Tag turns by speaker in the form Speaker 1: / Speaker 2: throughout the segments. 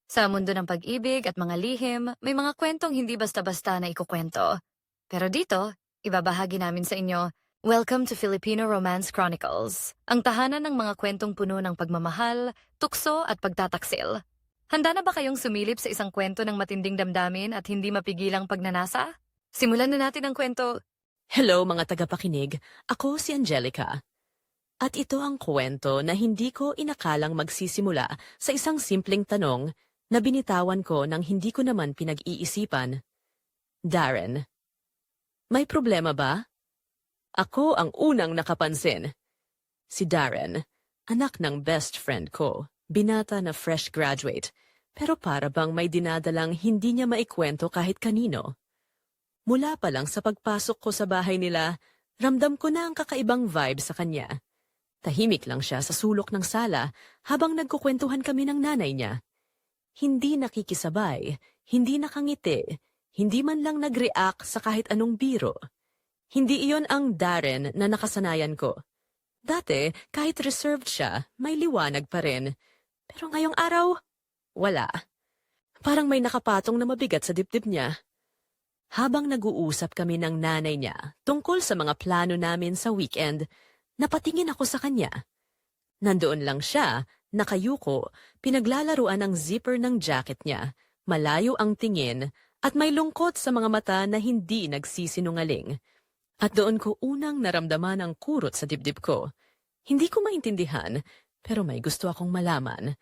Speaker 1: Sa mundo ng pag-ibig at mga lihim, may mga kwentong hindi basta-basta na ikukwento. Pero dito, ibabahagi namin sa inyo, Welcome to Filipino Romance Chronicles, ang tahanan ng mga kwentong puno ng pagmamahal, tukso at pagtataksil. Handa na ba kayong sumilip sa isang kwento ng matinding damdamin at hindi mapigilang pagnanasa? Simulan na natin ang kwento.
Speaker 2: Hello mga tagapakinig, ako si Angelica. At ito ang kwento na hindi ko inakalang magsisimula sa isang simpleng tanong na binitawan ko nang hindi ko naman pinag-iisipan. Darren, may problema ba? Ako ang unang nakapansin. Si Darren, anak ng best friend ko, binata na fresh graduate, pero para bang may dinadalang hindi niya maikwento kahit kanino. Mula pa lang sa pagpasok ko sa bahay nila, ramdam ko na ang kakaibang vibe sa kanya. Tahimik lang siya sa sulok ng sala habang nagkukwentuhan kami ng nanay niya. Hindi nakikisabay, hindi nakangiti, hindi man lang nag-react sa kahit anong biro. Hindi iyon ang Darren na nakasanayan ko. Dati, kahit reserved siya, may liwanag pa rin. Pero ngayong araw, wala. Parang may nakapatong na mabigat sa dibdib niya. Habang nag-uusap kami ng nanay niya tungkol sa mga plano namin sa weekend, napatingin ako sa kanya. Nandoon lang siya, nakayuko, pinaglalaruan ang zipper ng jacket niya, malayo ang tingin, at may lungkot sa mga mata na hindi nagsisinungaling. At doon ko unang naramdaman ang kurot sa dibdib ko. Hindi ko maintindihan, pero may gusto akong malaman.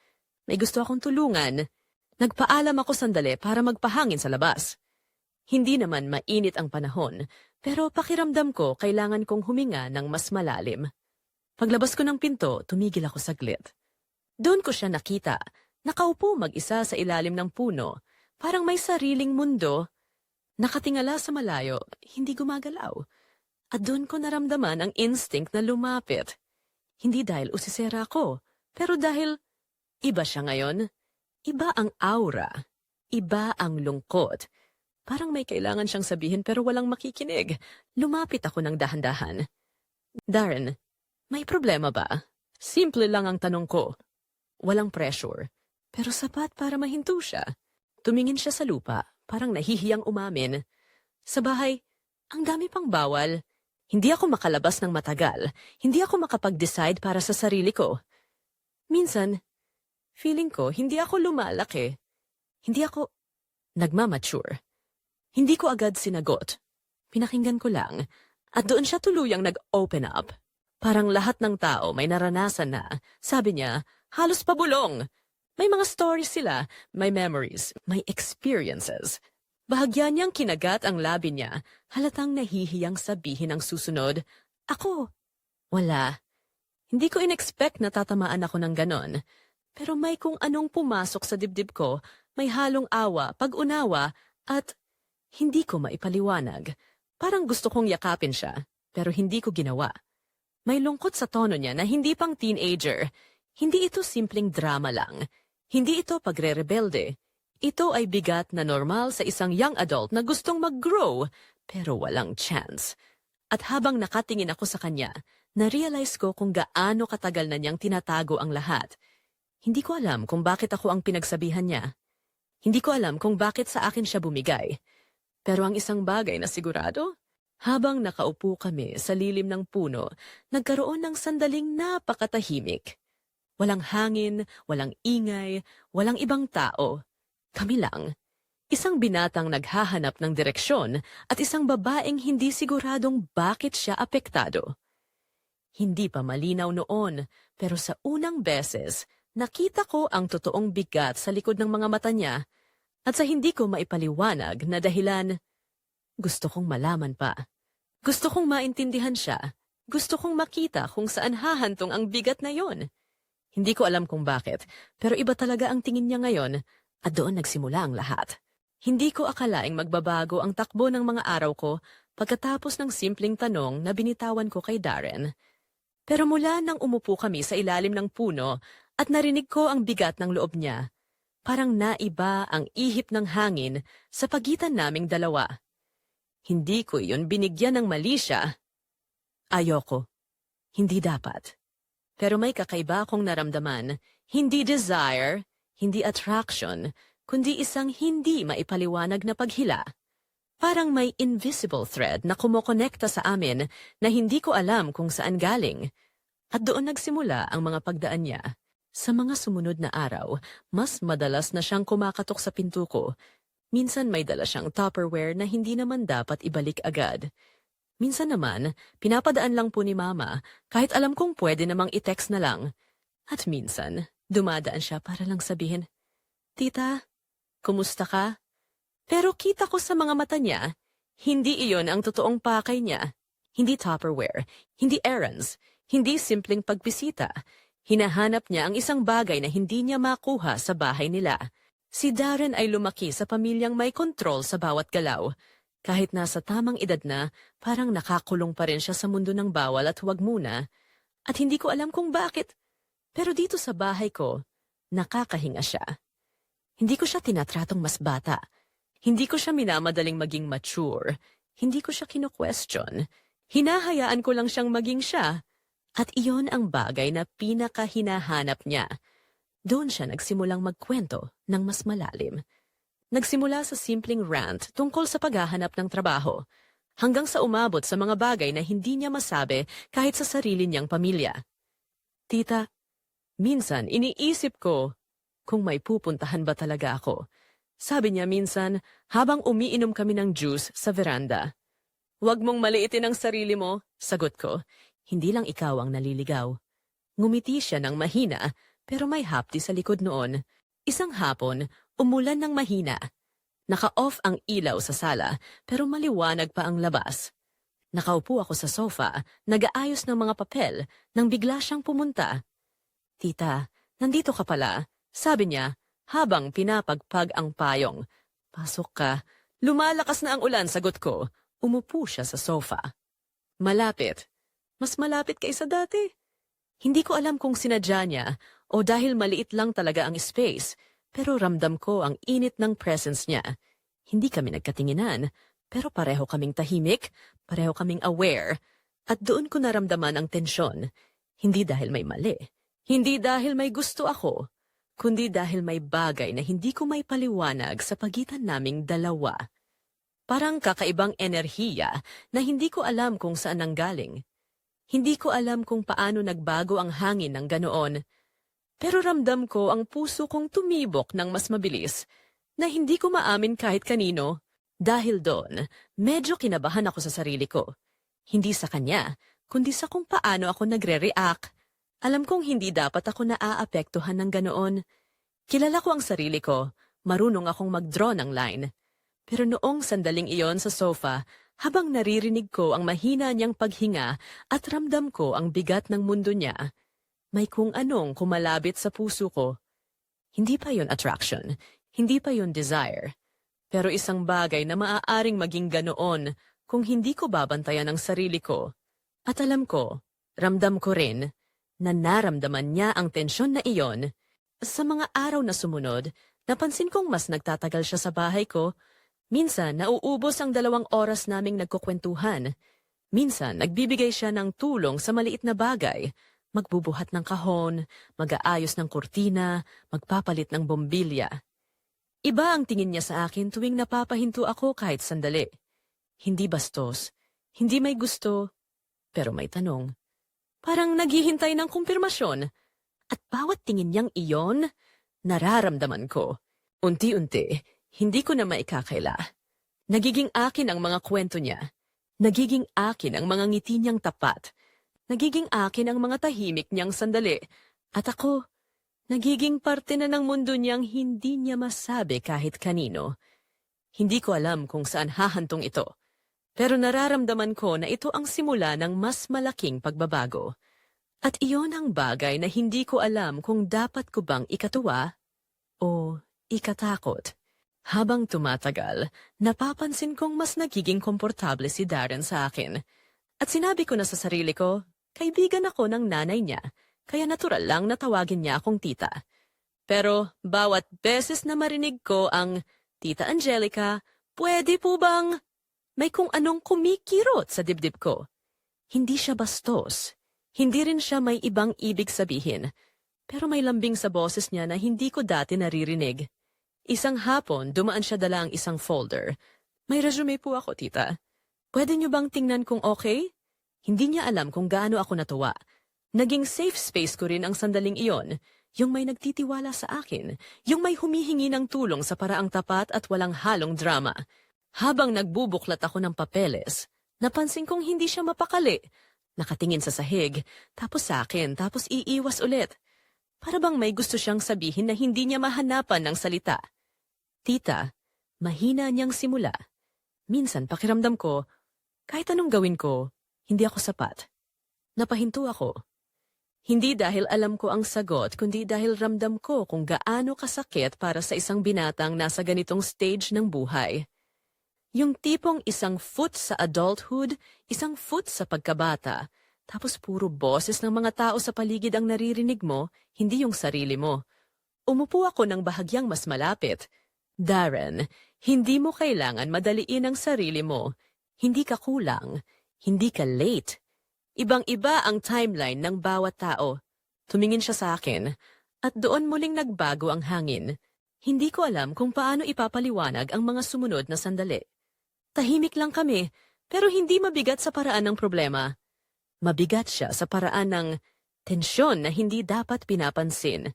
Speaker 2: May gusto akong tulungan. Nagpaalam ako sandali para magpahangin sa labas. Hindi naman mainit ang panahon, pero pakiramdam ko kailangan kong huminga ng mas malalim. Paglabas ko ng pinto, tumigil ako saglit. Doon ko siya nakita, nakaupo mag-isa sa ilalim ng puno, parang may sariling mundo. Nakatingala sa malayo, hindi gumagalaw. At doon ko naramdaman ang instinct na lumapit. Hindi dahil usisera ako, pero dahil iba siya ngayon. Iba ang aura. Iba ang lungkot. Parang may kailangan siyang sabihin pero walang makikinig. Lumapit ako ng dahan-dahan. Darren, may problema ba? Simple lang ang tanong ko. Walang pressure. Pero sapat para mahinto siya. Tumingin siya sa lupa, parang nahihiyang umamin. Sa bahay, ang dami pang bawal. Hindi ako makalabas ng matagal. Hindi ako makapag-decide para sa sarili ko. Minsan, feeling ko hindi ako lumalaki. Hindi ako nagmamature. Hindi ko agad sinagot. Pinakinggan ko lang. At doon siya tuluyang nag-open up. Parang lahat ng tao may naranasan na. Sabi niya, halos pabulong. May mga stories sila, may memories, may experiences. Bahagya niyang kinagat ang labi niya, halatang nahihiyang sabihin ang susunod, ako. Wala. Hindi ko in-expect na tatamaan ako ng ganon. Pero may kung anong pumasok sa dibdib ko, may halong awa, pag-unawa, at hindi ko maipaliwanag. Parang gusto kong yakapin siya, pero hindi ko ginawa. May lungkot sa tono niya na hindi pang teenager. Hindi ito simpleng drama lang. Hindi ito pagre-rebelde. Ito ay bigat na normal sa isang young adult na gustong mag-grow, pero walang chance. At habang nakatingin ako sa kanya, na-realize ko kung gaano katagal na niyang tinatago ang lahat. Hindi ko alam kung bakit ako ang pinagsabihan niya. Hindi ko alam kung bakit sa akin siya bumigay. Pero ang isang bagay na sigurado, habang nakaupo kami sa lilim ng puno, nagkaroon ng sandaling napakatahimik. Walang hangin, walang ingay, walang ibang tao. Kami lang. Isang binatang naghahanap ng direksyon at isang babaeng hindi siguradong bakit siya apektado. Hindi pa malinaw noon, pero sa unang beses, nakita ko ang totoong bigat sa likod ng mga mata niya at sa hindi ko maipaliwanag na dahilan, gusto kong malaman pa. Gusto kong maintindihan siya. Gusto kong makita kung saan hahantong ang bigat na yon. Hindi ko alam kung bakit, pero iba talaga ang tingin niya ngayon. At doon nagsimula ang lahat. Hindi ko akalaing magbabago ang takbo ng mga araw ko pagkatapos ng simpleng tanong na binitawan ko kay Darren. Pero mula nang umupo kami sa ilalim ng puno at narinig ko ang bigat ng loob niya, parang naiba ang ihip ng hangin sa pagitan naming dalawa. Hindi ko iyon binigyan ng mali siya. Ayoko. Hindi dapat. Pero may kakaiba akong naramdaman, hindi desire, Hindi attraction, kundi isang hindi maipaliwanag na paghila. Parang may invisible thread na kumokonekta sa amin na hindi ko alam kung saan galing. At doon nagsimula ang mga pagdaan niya. Sa mga sumunod na araw, mas madalas na siyang kumakatok sa pinto ko. Minsan may dala siyang Tupperware na hindi naman dapat ibalik agad. Minsan naman, pinapadaan lang po ni Mama kahit alam kong pwede namang i-text na lang. At minsan, dumadaan siya para lang sabihin, "Tita, kumusta ka?" Pero kita ko sa mga mata niya, hindi iyon ang totoong pakay niya. Hindi Tupperware, hindi errands, hindi simpleng pagbisita. Hinahanap niya ang isang bagay na hindi niya makuha sa bahay nila. Si Darren ay lumaki sa pamilyang may kontrol sa bawat galaw. Kahit nasa tamang edad na, parang nakakulong pa rin siya sa mundo ng bawal at huwag muna. At hindi ko alam kung bakit. Pero dito sa bahay ko, nakakahinga siya. Hindi ko siya tinatratong mas bata. Hindi ko siya minamadaling maging mature. Hindi ko siya kino-question. Hinahayaan ko lang siyang maging siya. At iyon ang bagay na pinakahinahanap niya. Doon siya nagsimulang magkwento ng mas malalim. Nagsimula sa simpleng rant tungkol sa paghahanap ng trabaho, hanggang sa umabot sa mga bagay na hindi niya masabi kahit sa sarili niyang pamilya. "Tita, minsan iniisip ko kung may pupuntahan ba talaga ako." Sabi niya minsan habang umiinom kami ng juice sa veranda. "Huwag mong maliitin ang sarili mo," sagot ko. "Hindi lang ikaw ang naliligaw." Ngumiti siya ng mahina pero may hapdi sa likod noon. Isang hapon, umulan ng mahina. Naka-off ang ilaw sa sala pero maliwanag pa ang labas. Nakaupo ako sa sofa, nag-aayos ng mga papel nang bigla siyang pumunta. "Tita, nandito ka pala," sabi niya habang pinapagpag ang payong. "Pasok ka." Lumalakas na ang ulan, sagot ko. Umupo siya sa sofa. Malapit. Mas malapit kaysa dati. Hindi ko alam kung sinadya niya o dahil maliit lang talaga ang space, pero ramdam ko ang init ng presence niya. Hindi kami nagkatinginan, pero pareho kaming tahimik, pareho kaming aware, at doon ko naramdaman ang tensyon. Hindi dahil may mali, hindi dahil may gusto ako, kundi dahil may bagay na hindi ko may paliwanag sa pagitan naming dalawa. Parang kakaibang enerhiya na hindi ko alam kung saan nanggaling. Hindi ko alam kung paano nagbago ang hangin ng ganoon. Pero ramdam ko ang puso kong tumibok ng mas mabilis na hindi ko maamin kahit kanino. Dahil doon, medyo kinabahan ako sa sarili ko. Hindi sa kanya, kundi sa kung paano ako nagre-react. Alam kong hindi dapat ako naaapektuhan ng ganoon. Kilala ko ang sarili ko, marunong akong mag-draw ng line. Pero noong sandaling iyon sa sofa, habang naririnig ko ang mahina niyang paghinga at ramdam ko ang bigat ng mundo niya, may kung anong kumalabit sa puso ko. Hindi pa yon attraction, hindi pa yon desire. Pero isang bagay na maaaring maging ganoon kung hindi ko babantayan ang sarili ko. At alam ko, ramdam ko rin, na naramdaman niya ang tensyon na iyon. Sa mga araw na sumunod, napansin kong mas nagtatagal siya sa bahay ko. Minsan, nauubos ang 2 oras naming nagkukwentuhan. Minsan, nagbibigay siya ng tulong sa maliit na bagay. Magbubuhat ng kahon, mag-aayos ng kurtina, magpapalit ng bombilya. Iba ang tingin niya sa akin tuwing napapahinto ako kahit sandali. Hindi bastos, hindi may gusto, pero may tanong. Parang naghihintay ng kumpirmasyon. At bawat tingin niyang iyon, nararamdaman ko. Unti-unti, hindi ko na maikakaila. Nagiging akin ang mga kwento niya. Nagiging akin ang mga ngiti niyang tapat. Nagiging akin ang mga tahimik niyang sandali. At ako, nagiging parte na ng mundo niyang hindi niya masabi kahit kanino. Hindi ko alam kung saan hahantong ito. Pero nararamdaman ko na ito ang simula ng mas malaking pagbabago. At iyon ang bagay na hindi ko alam kung dapat ko bang ikatuwa o ikatakot. Habang tumatagal, napapansin kong mas nagiging komportable si Darren sa akin. At sinabi ko na sa sarili ko, kaibigan ako ng nanay niya, kaya natural lang na tawagin niya akong tita. Pero bawat beses na marinig ko ang, "Tita Angelica, pwede po bang?" May kung anong kumikirot sa dibdib ko. Hindi siya bastos. Hindi rin siya may ibang ibig sabihin. Pero may lambing sa boses niya na hindi ko dati naririnig. Isang hapon, dumaan siya dala ang isang folder. May resume po ako, tita. Pwede niyo bang tingnan kung okay? Hindi niya alam kung gaano ako natuwa. Naging safe space ko rin ang sandaling iyon, yung may nagtitiwala sa akin, yung may humihingi ng tulong sa paraang tapat at walang halong drama. Habang nagbubuklat ako ng papeles, napansin kong hindi siya mapakali. Nakatingin sa sahig, tapos sa akin, tapos iiwas ulit. Para bang may gusto siyang sabihin na hindi niya mahanapan ng salita. Tita, mahina niyang simula. Minsan pakiramdam ko, kahit anong gawin ko, hindi ako sapat. Napahinto ako. Hindi dahil alam ko ang sagot, kundi dahil ramdam ko kung gaano kasakit para sa isang binatang nasa ganitong stage ng buhay. Yung tipong isang foot sa adulthood, isang foot sa pagkabata, tapos puro boses ng mga tao sa paligid ang naririnig mo, hindi yung sarili mo. Umupo ako ng bahagyang mas malapit. Darren, hindi mo kailangan madaliin ang sarili mo. Hindi ka kulang. Hindi ka late. Ibang-iba ang timeline ng bawat tao. Tumingin siya sa akin, at doon muling nagbago ang hangin. Hindi ko alam kung paano ipapaliwanag ang mga sumunod na sandali. Tahimik lang kami, pero hindi mabigat sa paraan ng problema. Mabigat siya sa paraan ng tensyon na hindi dapat pinapansin.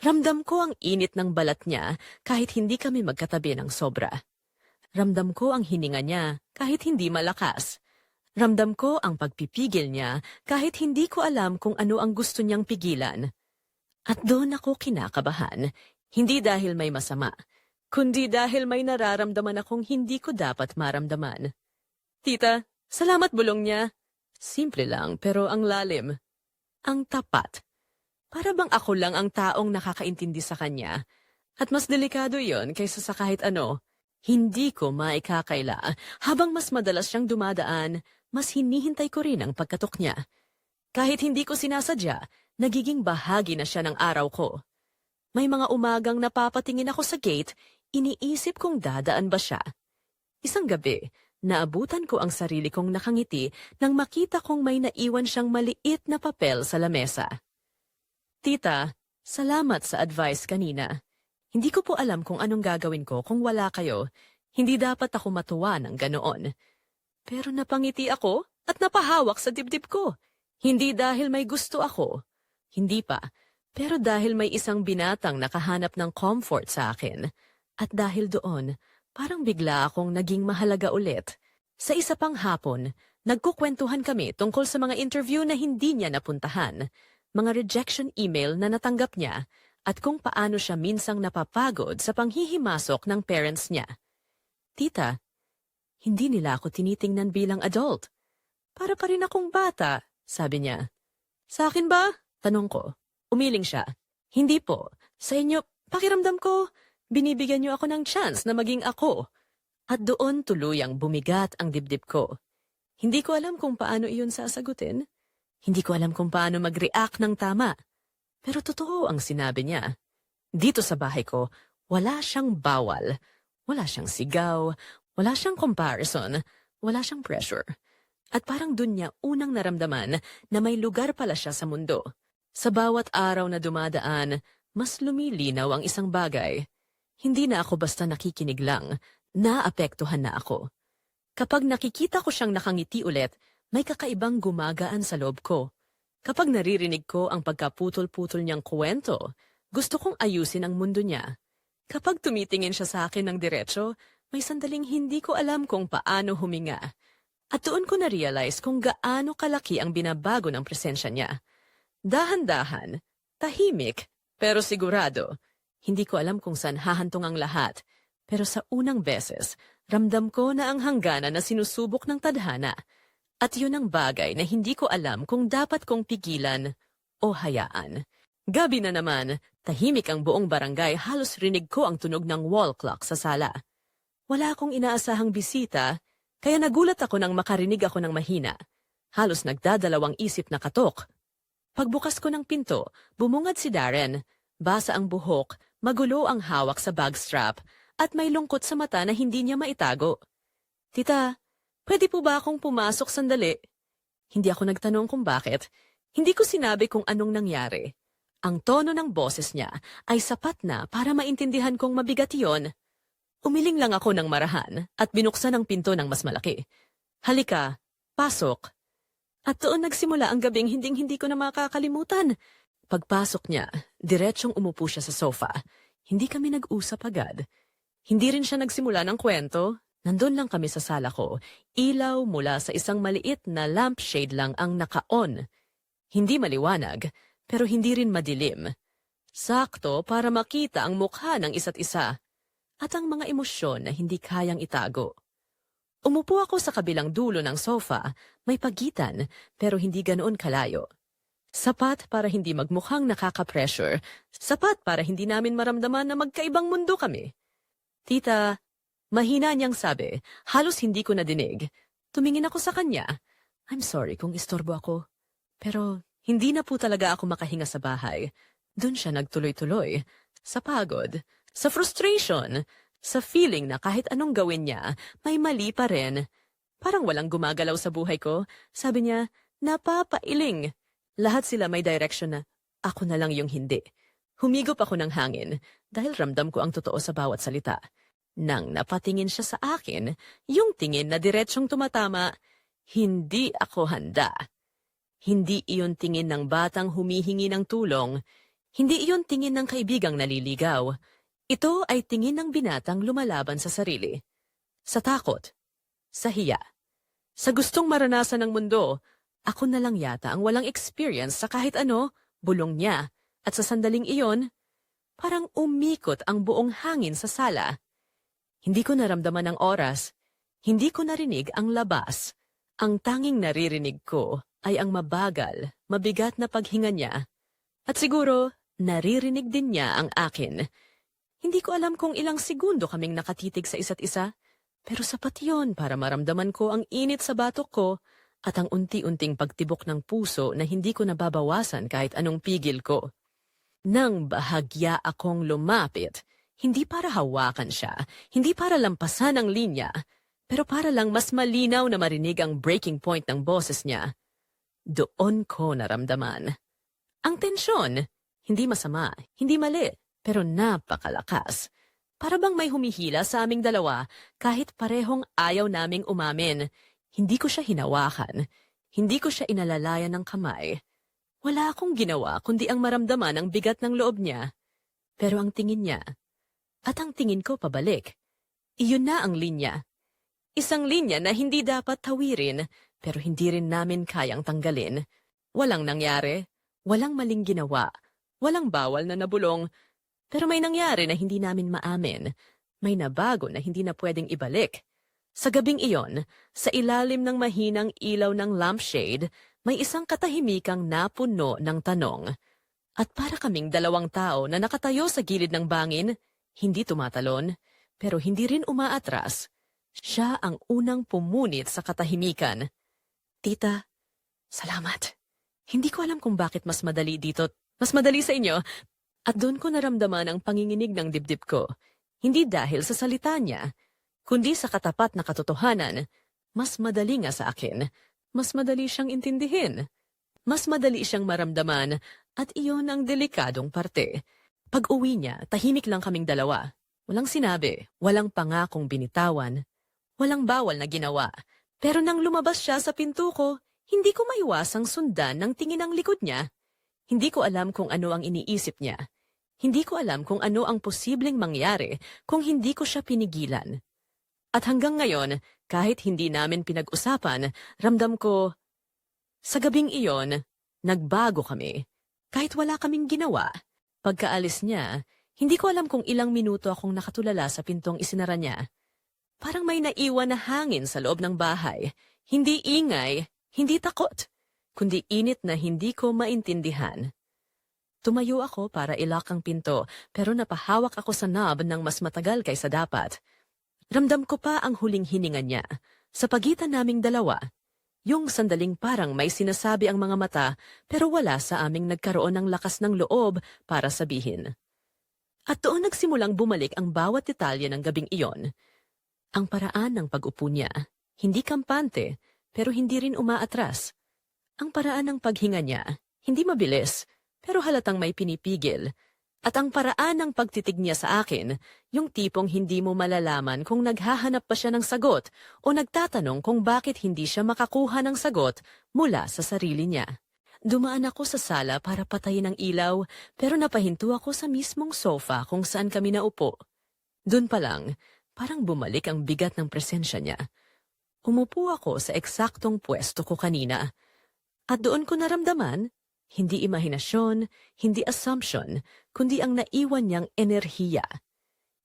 Speaker 2: Ramdam ko ang init ng balat niya kahit hindi kami magkatabi ng sobra. Ramdam ko ang hininga niya kahit hindi malakas. Ramdam ko ang pagpipigil niya kahit hindi ko alam kung ano ang gusto niyang pigilan. At doon ako kinakabahan, hindi dahil may masama, kundi dahil may nararamdaman akong hindi ko dapat maramdaman. Tita, salamat bulong niya. Simple lang pero ang lalim. Ang tapat. Para bang ako lang ang taong nakakaintindi sa kanya. At mas delikado yon kaysa sa kahit ano. Hindi ko maikakaila. Habang mas madalas siyang dumadaan, mas hinihintay ko rin ang pagkatok niya. Kahit hindi ko sinasadya, nagiging bahagi na siya ng araw ko. May mga umagang napapatingin ako sa gate, iniisip kong dadaan ba siya. Isang gabi, naabutan ko ang sarili kong nakangiti nang makita kong may naiwan siyang maliit na papel sa lamesa. Tita, salamat sa advice kanina. Hindi ko po alam kung anong gagawin ko kung wala kayo. Hindi dapat ako matuwa ng ganoon. Pero napangiti ako at napahawak sa dibdib ko. Hindi dahil may gusto ako. Hindi pa. Pero dahil may isang binatang nakahanap ng comfort sa akin. At dahil doon, parang bigla akong naging mahalaga ulit. Sa isa pang hapon, nagkukwentuhan kami tungkol sa mga interview na hindi niya napuntahan. Mga rejection email na natanggap niya at kung paano siya minsang napapagod sa panghihimasok ng parents niya. Tita, hindi nila ako tinitingnan bilang adult. Para pa rin akong bata, sabi niya. Sa akin ba? Tanong ko. Umiling siya. Hindi po. Sa inyo, pakiramdam ko, binibigyan niyo ako ng chance na maging ako. At doon tuluyang bumigat ang dibdib ko. Hindi ko alam kung paano iyon sasagutin. Hindi ko alam kung paano mag-react ng tama. Pero totoo ang sinabi niya. Dito sa bahay ko, wala siyang bawal. Wala siyang sigaw. Wala siyang comparison. Wala siyang pressure. At parang dun niya unang naramdaman na may lugar pala siya sa mundo. Sa bawat araw na dumadaan, mas lumilinaw ang isang bagay. Hindi na ako basta nakikinig lang. Naapektuhan na ako. Kapag nakikita ko siyang nakangiti ulit, may kakaibang gumagaan sa loob ko. Kapag naririnig ko ang pagkaputol-putol niyang kwento, gusto kong ayusin ang mundo niya. Kapag tumitingin siya sa akin ng diretso, may sandaling hindi ko alam kung paano huminga. At doon ko na-realize kung gaano kalaki ang binabago ng presensya niya. Dahan-dahan, tahimik, pero sigurado. Hindi ko alam kung saan hahantong ang lahat. Pero sa unang beses, ramdam ko na ang hangganan na sinusubok ng tadhana. At yun ang bagay na hindi ko alam kung dapat kong pigilan o hayaan. Gabi na naman, tahimik ang buong barangay, halos rinig ko ang tunog ng wall clock sa sala. Wala akong inaasahang bisita, kaya nagulat ako nang makarinig ako ng mahina. Halos nagdadalawang isip na katok. Pagbukas ko ng pinto, bumungad si Darren. Basa ang buhok, magulo ang hawak sa bag strap, at may lungkot sa mata na hindi niya maitago. Tita, pwede po ba akong pumasok sandali? Hindi ako nagtanong kung bakit. Hindi ko sinabi kung anong nangyari. Ang tono ng boses niya ay sapat na para maintindihan kong mabigat iyon. Umiling lang ako ng marahan at binuksan ang pinto ng mas malaki. Halika, pasok. At doon nagsimula ang gabing hinding-hindi ko na makakalimutan. Pagpasok niya, diretsong umupo siya sa sofa. Hindi kami nag-usap agad. Hindi rin siya nagsimula ng kwento. Nandun lang kami sa sala ko. Ilaw mula sa isang maliit na lampshade lang ang naka-on. Hindi maliwanag, pero hindi rin madilim. Sakto para makita ang mukha ng isa't isa at ang mga emosyon na hindi kayang itago. Umupo ako sa kabilang dulo ng sofa, may pagitan pero hindi ganoon kalayo. Sapat para hindi magmukhang nakaka-pressure, sapat para hindi namin maramdaman na magkaibang mundo kami. Tita, mahina niyang sabi, halos hindi ko nadinig. Tumingin ako sa kanya. I'm sorry kung istorbo ako, pero hindi na po talaga ako makahinga sa bahay. Doon siya nagtuloy-tuloy. Sa pagod, sa frustration, sa feeling na kahit anong gawin niya, may mali pa rin. Parang walang gumagalaw sa buhay ko. Sabi niya, napapailing. Lahat sila may direction na ako na lang yung hindi. Humigop ako ng hangin dahil ramdam ko ang totoo sa bawat salita. Nang napatingin siya sa akin, yung tingin na diretsyong tumatama, hindi ako handa. Hindi iyon tingin ng batang humihingi ng tulong. Hindi iyon tingin ng kaibigang naliligaw. Ito ay tingin ng binatang lumalaban sa sarili. Sa takot. Sa hiya. Sa gustong maranasan ng mundo, ako na lang yata ang walang experience sa kahit ano, bulong niya. At sa sandaling iyon, parang umikot ang buong hangin sa sala. Hindi ko naramdaman ang oras. Hindi ko narinig ang labas. Ang tanging naririnig ko ay ang mabagal, mabigat na paghinga niya. At siguro, naririnig din niya ang akin. Hindi ko alam kung ilang segundo kaming nakatitig sa isa't isa, pero sapat yon para maramdaman ko ang init sa batok ko at ang unti-unting pagtibok ng puso na hindi ko nababawasan kahit anong pigil ko. Nang bahagya akong lumapit, hindi para hawakan siya, hindi para lampasan ang linya, pero para lang mas malinaw na marinig ang breaking point ng boses niya. Doon ko naramdaman. Ang tensyon, hindi masama, hindi mali, pero napakalakas. Para bang may humihila sa aming dalawa kahit parehong ayaw naming umamin. Hindi ko siya hinawakan, hindi ko siya inalalayan ng kamay. Wala akong ginawa kundi ang maramdaman ang bigat ng loob niya. Pero ang tingin niya, at ang tingin ko pabalik, iyon na ang linya. Isang linya na hindi dapat tawirin, pero hindi rin namin kayang tanggalin. Walang nangyari, walang maling ginawa, walang bawal na nabulong, pero may nangyari na hindi namin maamin. May nabago na hindi na pwedeng ibalik. Sa gabing iyon, sa ilalim ng mahinang ilaw ng lampshade, may isang katahimikang napuno ng tanong. At para kaming dalawang tao na nakatayo sa gilid ng bangin, hindi tumatalon, pero hindi rin umaatras. Siya ang unang pumunit sa katahimikan. Tita, salamat. Hindi ko alam kung bakit mas madali dito, mas madali sa inyo, at doon ko naramdaman ang panginginig ng dibdib ko. Hindi dahil sa salita niya, kundi sa katapat na katotohanan. Mas madali nga sa akin, mas madali siyang intindihin. Mas madali siyang maramdaman, at iyon ang delikadong parte. Pag-uwi niya, tahimik lang kaming dalawa. Walang sinabi, walang pangakong binitawan, walang bawal na ginawa. Pero nang lumabas siya sa pinto ko, hindi ko maiwasang sundan ng tingin ng likod niya. Hindi ko alam kung ano ang iniisip niya. Hindi ko alam kung ano ang posibleng mangyari kung hindi ko siya pinigilan. At hanggang ngayon, kahit hindi namin pinag-usapan, ramdam ko, sa gabing iyon, nagbago kami. Kahit wala kaming ginawa. Pagkaalis niya, hindi ko alam kung ilang minuto akong nakatulala sa pintong isinara niya. Parang may naiwan na hangin sa loob ng bahay. Hindi ingay, hindi takot, kundi init na hindi ko maintindihan. Tumayo ako para ilak ang pinto, pero napahawak ako sa knob ng mas matagal kaysa dapat. Ramdam ko pa ang huling hininga niya, sa pagitan naming dalawa. Yung sandaling parang may sinasabi ang mga mata, pero wala sa aming nagkaroon ng lakas ng loob para sabihin. At doon nagsimulang bumalik ang bawat detalye ng gabing iyon. Ang paraan ng pag-upo niya, hindi kampante, pero hindi rin umaatras. Ang paraan ng paghinga niya, hindi mabilis, pero halatang may pinipigil. At ang paraan ng pagtitig niya sa akin, yung tipong hindi mo malalaman kung naghahanap pa siya ng sagot o nagtatanong kung bakit hindi siya makakuha ng sagot mula sa sarili niya. Dumaan ako sa sala para patayin ang ilaw, pero napahinto ako sa mismong sofa kung saan kami naupo. Doon pa lang, parang bumalik ang bigat ng presensya niya. Umupo ako sa eksaktong pwesto ko kanina. At doon ko naramdaman, hindi imahinasyon, hindi assumption, kundi ang naiwan niyang enerhiya.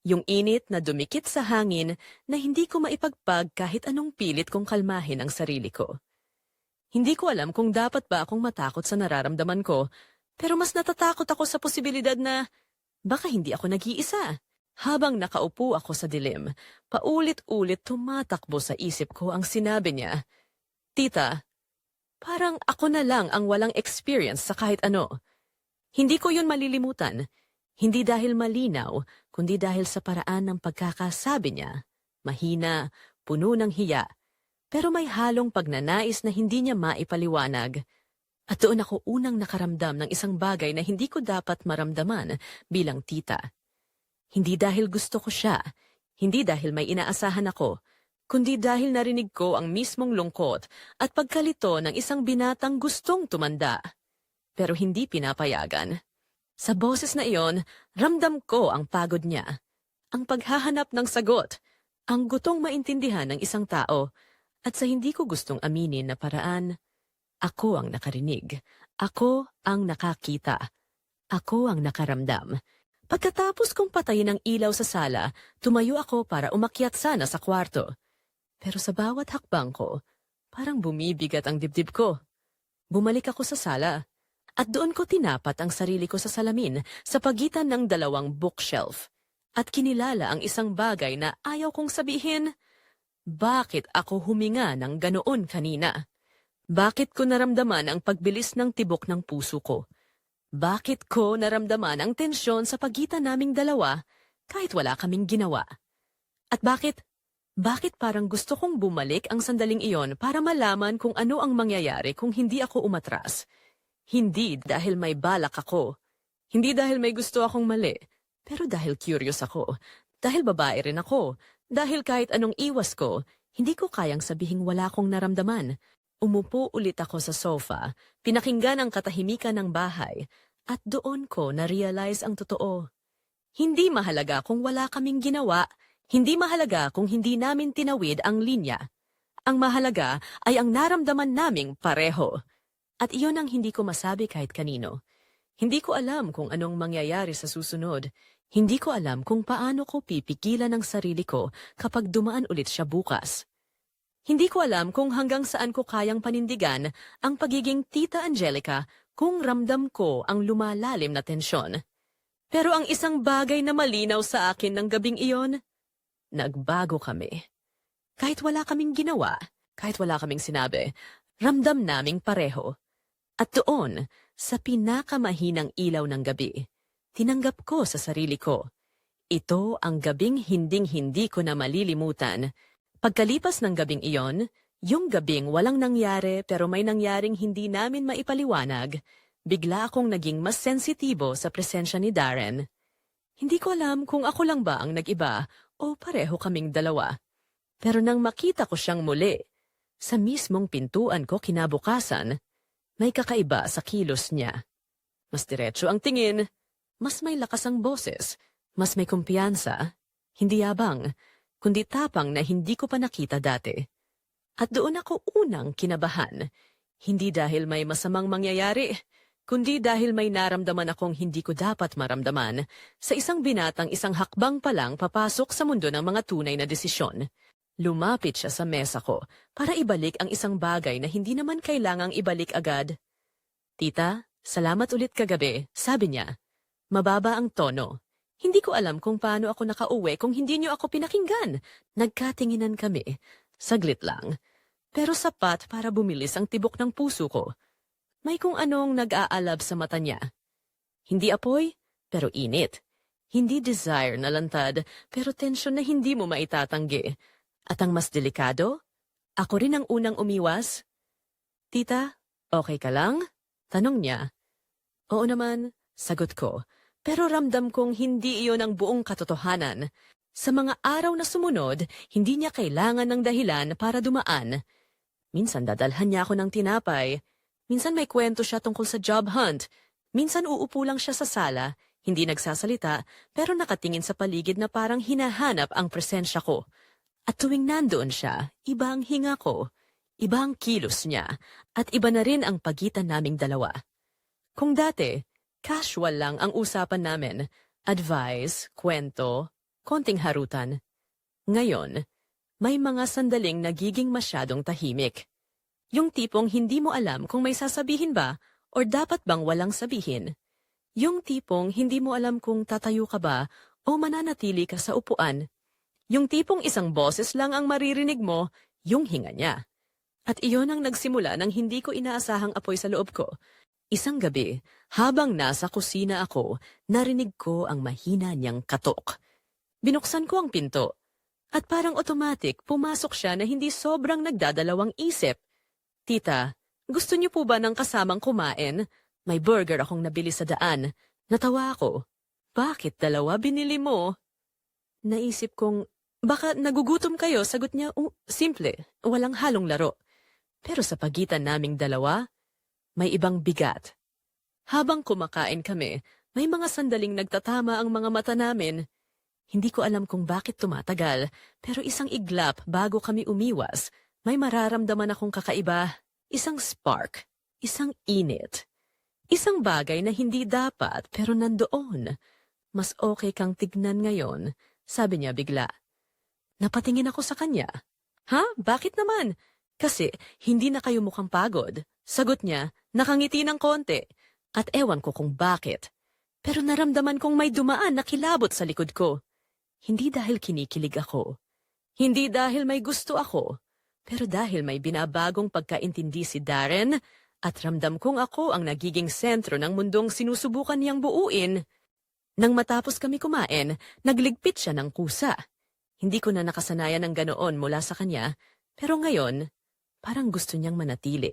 Speaker 2: Yung init na dumikit sa hangin na hindi ko maipagpag kahit anong pilit kong kalmahin ang sarili ko. Hindi ko alam kung dapat ba akong matakot sa nararamdaman ko, pero mas natatakot ako sa posibilidad na baka hindi ako nag-iisa. Habang nakaupo ako sa dilim, paulit-ulit tumatakbo sa isip ko ang sinabi niya, "Tita, parang ako na lang ang walang experience sa kahit ano." Hindi ko yun malilimutan. Hindi dahil malinaw, kundi dahil sa paraan ng pagkakasabi niya. Mahina, puno ng hiya, pero may halong pagnanais na hindi niya maipaliwanag. At doon ako unang nakaramdam ng isang bagay na hindi ko dapat maramdaman bilang tita. Hindi dahil gusto ko siya, hindi dahil may inaasahan ako, kundi dahil narinig ko ang mismong lungkot at pagkalito ng isang binatang gustong tumanda, pero hindi pinapayagan. Sa boses na iyon, ramdam ko ang pagod niya, ang paghahanap ng sagot, ang gutong maintindihan ng isang tao, at sa hindi ko gustong aminin na paraan, ako ang nakarinig, ako ang nakakita, ako ang nakaramdam. Pagkatapos kong patayin ang ilaw sa sala, tumayo ako para umakyat sana sa kwarto. Pero sa bawat hakbang ko, parang bumibigat ang dibdib ko. Bumalik ako sa sala, at doon ko tinapat ang sarili ko sa salamin sa pagitan ng dalawang bookshelf. At kinilala ang isang bagay na ayaw kong sabihin, bakit ako huminga ng ganoon kanina? Bakit ko naramdaman ang pagbilis ng tibok ng puso ko? Bakit ko naramdaman ang tensyon sa pagitan naming dalawa kahit wala kaming ginawa? At bakit parang gusto kong bumalik ang sandaling iyon para malaman kung ano ang mangyayari kung hindi ako umatras? Hindi dahil may balak ako. Hindi dahil may gusto akong mali. Pero dahil curious ako. Dahil babae rin ako. Dahil kahit anong iwas ko, hindi ko kayang sabihing wala akong naramdaman. Umupo ulit ako sa sofa, pinakinggan ang katahimikan ng bahay, at doon ko na-realize ang totoo. Hindi mahalaga kung wala kaming ginawa, hindi mahalaga kung hindi namin tinawid ang linya. Ang mahalaga ay ang naramdaman naming pareho. At iyon ang hindi ko masabi kahit kanino. Hindi ko alam kung anong mangyayari sa susunod. Hindi ko alam kung paano ko pipigilan ang sarili ko kapag dumaan ulit siya bukas. Hindi ko alam kung hanggang saan ko kayang panindigan ang pagiging Tita Angelica kung ramdam ko ang lumalalim na tensyon. Pero ang isang bagay na malinaw sa akin ng gabing iyon, nagbago kami. Kahit wala kaming ginawa, kahit wala kaming sinabi, ramdam naming pareho. At doon, sa pinakamahinang ilaw ng gabi, tinanggap ko sa sarili ko. Ito ang gabing hinding-hindi ko na malilimutan. Pagkalipas ng gabing iyon, yung gabing walang nangyari pero may nangyaring hindi namin maipaliwanag, bigla akong naging mas sensitibo sa presensya ni Darren. Hindi ko alam kung ako lang ba ang nag-iba o pareho kaming dalawa. Pero nang makita ko siyang muli, sa mismong pintuan ko kinabukasan, may kakaiba sa kilos niya. Mas diretso ang tingin, mas may lakas ang boses, mas may kumpiyansa, hindi yabang, kundi tapang na hindi ko pa nakita dati. At doon ako unang kinabahan, hindi dahil may masamang mangyayari, kundi dahil may naramdaman akong hindi ko dapat maramdaman sa isang binatang isang hakbang pa lang papasok sa mundo ng mga tunay na desisyon. Lumapit siya sa mesa ko para ibalik ang isang bagay na hindi naman kailangang ibalik agad. "Tita, salamat ulit kagabi," sabi niya. Mababa ang tono. Hindi ko alam kung paano ako nakauwi kung hindi niyo ako pinakinggan. Nagkatinginan kami. Saglit lang. Pero sapat para bumilis ang tibok ng puso ko. May kung anong nag-aalab sa mata niya. Hindi apoy, pero init. Hindi desire na lantad, pero tensyon na hindi mo maitatanggi. At ang mas delikado, ako rin ang unang umiwas. "Tita, okay ka lang?" tanong niya. Oo naman, sagot ko. Pero ramdam kong hindi iyon ang buong katotohanan. Sa mga araw na sumunod, hindi niya kailangan ng dahilan para dumaan. Minsan dadalhan niya ako ng tinapay. Minsan may kwento siya tungkol sa job hunt. Minsan uupo lang siya sa sala, hindi nagsasalita, pero nakatingin sa paligid na parang hinahanap ang presensya ko. At tuwing nandoon siya, iba ang hinga ko, iba ang kilos niya, at iba na rin ang pagitan naming dalawa. Kung dati, casual lang ang usapan namin, advice, kwento, konting harutan. Ngayon, may mga sandaling nagiging masyadong tahimik. Yung tipong hindi mo alam kung may sasabihin ba or dapat bang walang sabihin. Yung tipong hindi mo alam kung tatayo ka ba o mananatili ka sa upuan. Yung tipong isang boses lang ang maririnig mo, yung hinga niya. At iyon ang nagsimula ng hindi ko inaasahang apoy sa loob ko. Isang gabi, habang nasa kusina ako, narinig ko ang mahina niyang katok. Binuksan ko ang pinto. At parang automatic, pumasok siya na hindi sobrang nagdadalawang isip. Tita, gusto niyo po ba ng kasamang kumain? May burger akong nabili sa daan. Natawa ako. Bakit dalawa binili mo? Naisip kong, baka nagugutom kayo, sagot niya, simple, walang halong laro. Pero sa pagitan naming dalawa, may ibang bigat. Habang kumakain kami, may mga sandaling nagtatama ang mga mata namin. Hindi ko alam kung bakit tumatagal, pero isang iglap bago kami umiwas, may mararamdaman akong kakaiba, isang spark, isang init. Isang bagay na hindi dapat pero nandoon. Mas okay kang tignan ngayon, sabi niya bigla. Napatingin ako sa kanya. Ha? Bakit naman? Kasi hindi na kayo mukhang pagod. Sagot niya, nakangiti ng konti. At ewan ko kung bakit. Pero naramdaman kong may dumaan na kilabot sa likod ko. Hindi dahil kinikilig ako. Hindi dahil may gusto ako. Pero dahil may binabagong pagkaintindi si Darren at ramdam kong ako ang nagiging sentro ng mundong sinusubukan niyang buuin. Nang matapos kami kumain, nagligpit siya ng kusa. Hindi ko na nakasanayan ng ganoon mula sa kanya, pero ngayon, parang gusto niyang manatili.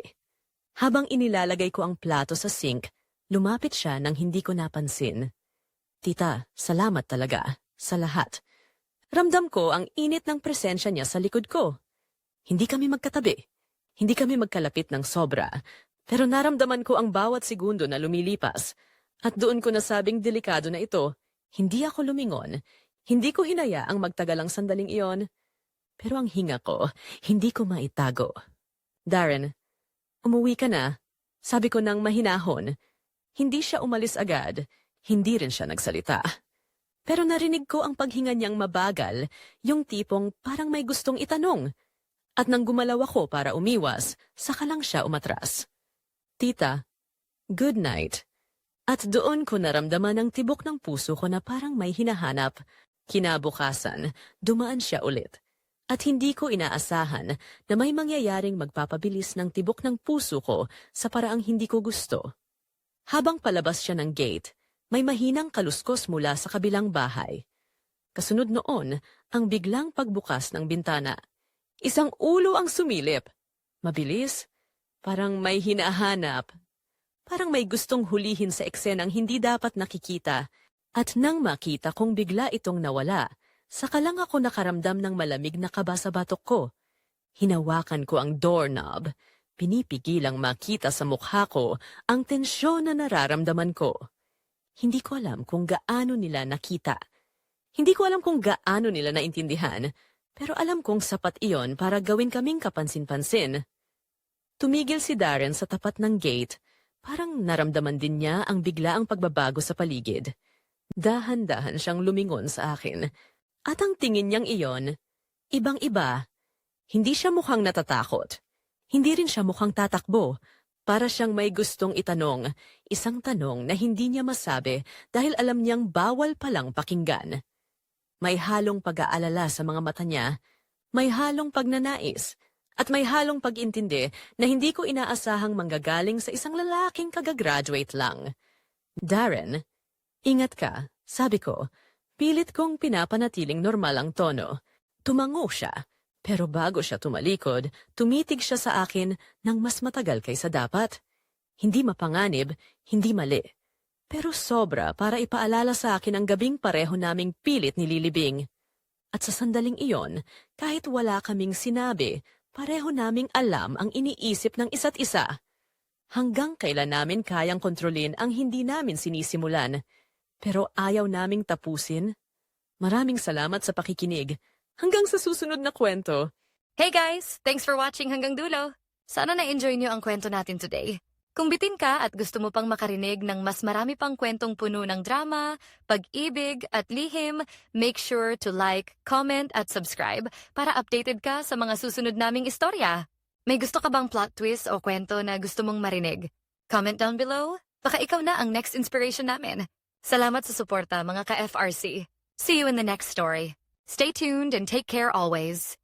Speaker 2: Habang inilalagay ko ang plato sa sink, lumapit siya nang hindi ko napansin. Tita, salamat talaga, sa lahat. Ramdam ko ang init ng presensya niya sa likod ko. Hindi kami magkatabi. Hindi kami magkalapit ng sobra. Pero naramdaman ko ang bawat segundo na lumilipas. At doon ko nasabing delikado na ito. Hindi ako lumingon. Hindi ko hinaya ang magtagal ang sandaling iyon. Pero ang hinga ko, hindi ko maitago. Darren, umuwi ka na. Sabi ko nang mahinahon. Hindi siya umalis agad. Hindi rin siya nagsalita. Pero narinig ko ang paghinga niyang mabagal, yung tipong parang may gustong itanong. At nang gumalaw ako para umiwas, saka lang siya umatras. Tita, good night. At doon ko naramdaman ang tibok ng puso ko na parang may hinahanap. Kinabukasan, dumaan siya ulit. At hindi ko inaasahan na may mangyayaring magpapabilis ng tibok ng puso ko sa paraang hindi ko gusto. Habang palabas siya ng gate, may mahinang kaluskos mula sa kabilang bahay. Kasunod noon, ang biglang pagbukas ng bintana. Isang ulo ang sumilip. Mabilis, parang may hinahanap. Parang may gustong hulihin sa eksenang hindi dapat nakikita. At nang makita kong bigla itong nawala, saka lang ako nakaramdam ng malamig na kaba sa batok ko. Hinawakan ko ang doorknob. Pinipigilang makita sa mukha ko ang tensyon na nararamdaman ko. Hindi ko alam kung gaano nila nakita. Hindi ko alam kung gaano nila naintindihan, pero alam kong sapat iyon para gawin kaming kapansin-pansin. Tumigil si Darren sa tapat ng gate. Parang naramdaman din niya ang biglaang pagbabago sa paligid. Dahan-dahan siyang lumingon sa akin. At ang tingin niyang iyon, ibang-iba. Hindi siya mukhang natatakot. Hindi rin siya mukhang tatakbo. Para siyang may gustong itanong, isang tanong na hindi niya masabi dahil alam niyang bawal palang pakinggan. May halong pag-aalala sa mga mata niya, may halong pagnanais, at may halong pag-intindi na hindi ko inaasahang manggagaling sa isang lalaking kagagraduate lang. Darren, ingat ka, sabi ko. Pilit kong pinapanatiling normal ang tono. Tumango siya. Pero bago siya tumalikod, tumitig siya sa akin ng mas matagal kaysa dapat. Hindi mapanganib, hindi mali. Pero sobra para ipaalala sa akin ang gabing pareho naming pilit nililibing. At sa sandaling iyon, kahit wala kaming sinabi, pareho naming alam ang iniisip ng isa't isa. Hanggang kailan namin kayang kontrolin ang hindi namin sinisimulan, pero ayaw naming tapusin? Maraming salamat sa pakikinig. Hanggang sa susunod na kwento.
Speaker 1: Hey guys! Thanks for watching hanggang dulo. Sana na-enjoy niyo ang kwento natin today. Kung bitin ka at gusto mo pang makarinig ng mas marami pang kwentong puno ng drama, pag-ibig at lihim, make sure to like, comment at subscribe para updated ka sa mga susunod naming istorya. May gusto ka bang plot twist o kwento na gusto mong marinig? Comment down below. Baka ikaw na ang next inspiration namin. Salamat sa suporta mga ka-FRC. See you in the next story. Stay tuned and take care always.